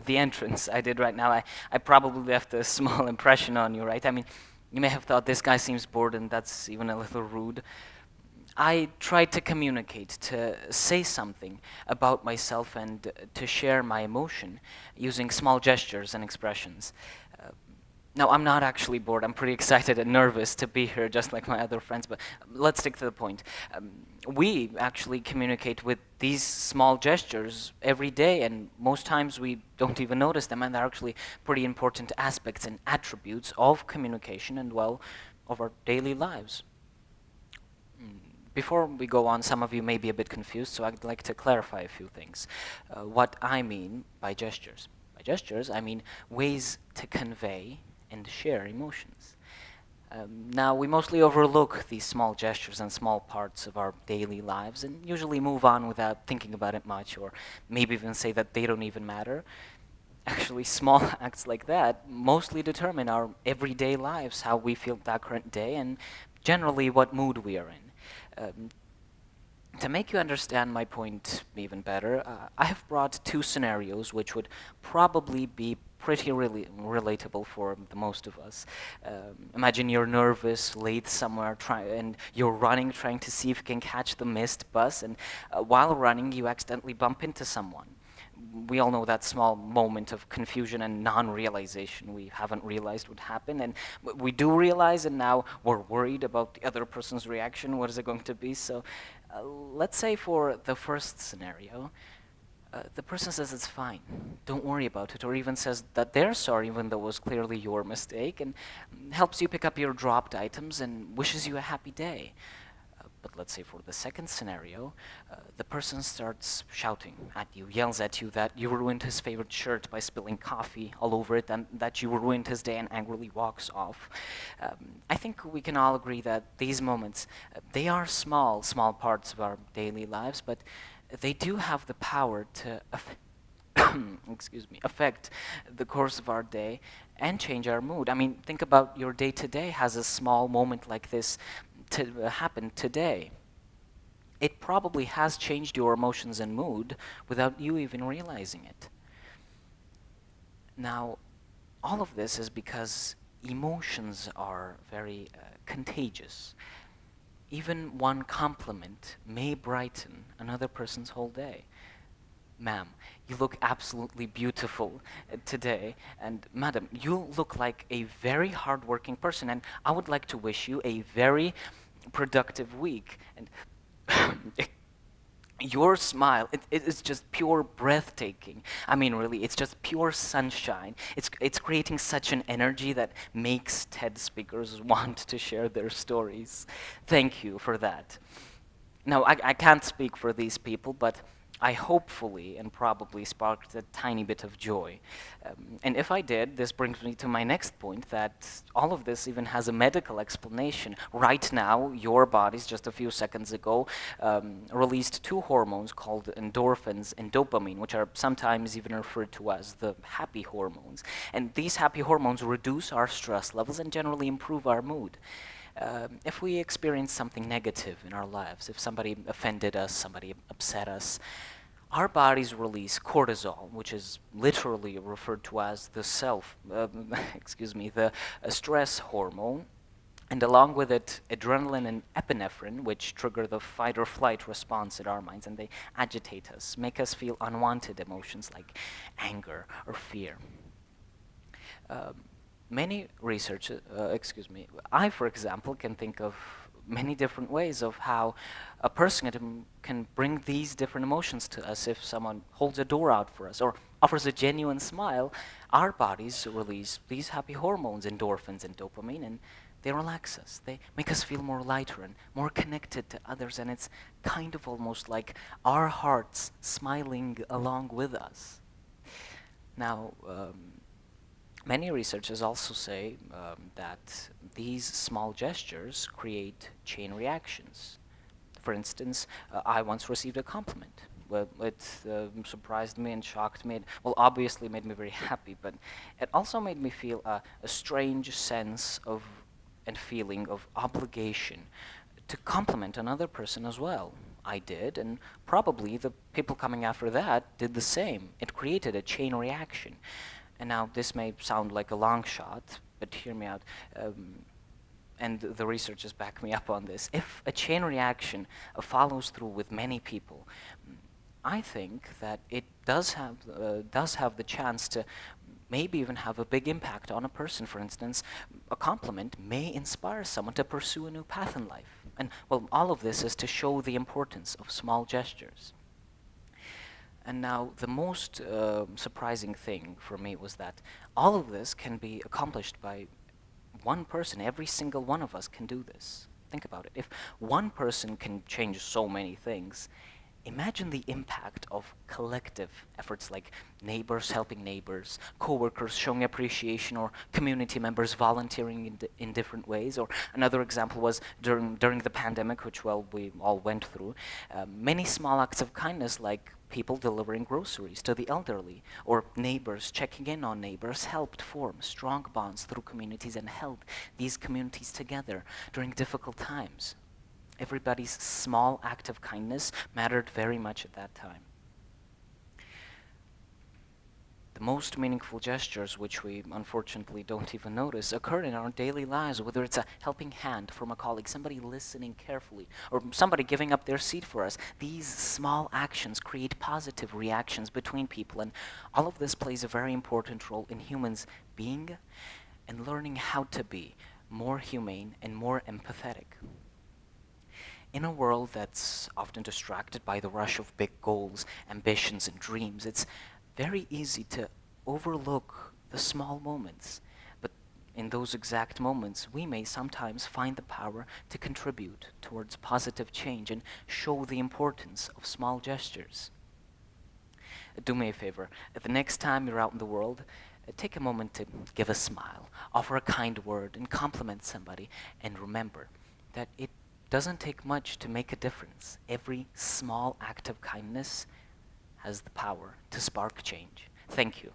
the entrance I did right now, I probably left a small impression on you, right? I mean, you may have thought this guy seems bored and that's even a little rude. I tried to communicate, to say something about myself and to share my emotion using small gestures and expressions. Uh, Now, I'm not actually bored. I'm pretty excited and nervous to be here, just like my other friends, but let's stick to the point. We actually communicate with these small gestures every day, and most times we don't even notice them, and they're actually pretty important aspects and attributes of communication and, well, of our daily lives. Before we go on, some of you may be a bit confused, so I'd like to clarify a few things. What I mean by gestures. By gestures, I mean ways to convey and share emotions. Now, we mostly overlook these small gestures and small parts of our daily lives and usually move on without thinking about it much, or maybe even say that they don't even matter. Actually, small acts like that mostly determine our everyday lives, how we feel that current day, and generally what mood we are in. To make you understand my point even better, I have brought two scenarios which would probably be pretty relatable for the most of us. Imagine you're nervous, late somewhere, and you're running, trying to see if you can catch the missed bus, and while running, you accidentally bump into someone. We all know that small moment of confusion and non-realization. We haven't realized what happened, and we do realize, and now we're worried about the other person's reaction. What is it going to be? So let's say for the first scenario, the person says it's fine, don't worry about it, or even says that they're sorry even though it was clearly your mistake, and helps you pick up your dropped items and wishes you a happy day. But let's say for the second scenario, the person starts shouting at you, yells at you that you ruined his favorite shirt by spilling coffee all over it, and that you ruined his day, and angrily walks off. I think we can all agree that these moments, they are small parts of our daily lives, but they do have the power to affect the course of our day and change our mood. I mean, think about your day-to-day has a small moment like this to happen today. It probably has changed your emotions and mood without you even realizing it. Now, all of this is because emotions are very contagious. Even one compliment may brighten another person's whole day. Ma'am, you look absolutely beautiful today, and madam, you look like a very hardworking person, and I would like to wish you a very productive week. And your smile, it is just pure breathtaking. I mean, really, it's just pure sunshine. It's creating such an energy that makes TED speakers want to share their stories. Thank you for that. Now, I can't speak for these people, but I hopefully and probably sparked a tiny bit of joy. And if I did, this brings me to my next point, that all of this even has a medical explanation. Right now, your bodies, just a few seconds ago, released two hormones called endorphins and dopamine, which are sometimes even referred to as the happy hormones. And these happy hormones reduce our stress levels and generally improve our mood. If we experience something negative in our lives, if somebody offended us, somebody upset us, our bodies release cortisol, which is literally referred to as the the stress hormone, and along with it, adrenaline and epinephrine, which trigger the fight or flight response in our minds, and they agitate us, make us feel unwanted emotions like anger or fear. Many researchers, I, for example, can think of many different ways of how a person can bring these different emotions to us. If someone holds a door out for us or offers a genuine smile, our bodies release these happy hormones, endorphins and dopamine, and they relax us. They make us feel more lighter and more connected to others, and it's kind of almost like our hearts smiling along with us. Now, many researchers also say that these small gestures create chain reactions. For instance, I once received a compliment. Well, it surprised me and shocked me. Well, obviously made me very happy, but it also made me feel a strange sense of and feeling of obligation to compliment another person as well. I did, and probably the people coming after that did the same. It created a chain reaction. And now this may sound like a long shot, but hear me out. And the researchers back me up on this. If a chain reaction follows through with many people, I think that it does have the chance to maybe even have a big impact on a person. For instance, a compliment may inspire someone to pursue a new path in life. And well, all of this is to show the importance of small gestures. And now the most surprising thing for me was that all of this can be accomplished by one person. Every single one of us can do this. Think about it. If one person can change so many things, imagine the impact of collective efforts like neighbors helping neighbors, coworkers showing appreciation, or community members volunteering in different ways. Or another example was during the pandemic, which, well, we all went through, many small acts of kindness like people delivering groceries to the elderly, or neighbors checking in on neighbors, helped form strong bonds through communities and held these communities together during difficult times. Everybody's small act of kindness mattered very much at that time. The most meaningful gestures, which we unfortunately don't even notice, occur in our daily lives, whether it's a helping hand from a colleague, somebody listening carefully, or somebody giving up their seat for us. These small actions create positive reactions between people, and all of this plays a very important role in humans being and learning how to be more humane and more empathetic. In a world that's often distracted by the rush of big goals, ambitions, and dreams, it's very easy to overlook the small moments. But in those exact moments, we may sometimes find the power to contribute towards positive change and show the importance of small gestures. Do me a favor. The next time you're out in the world, take a moment to give a smile, offer a kind word, and compliment somebody. And remember that it doesn't take much to make a difference. Every small act of kindness has the power to spark change. Thank you.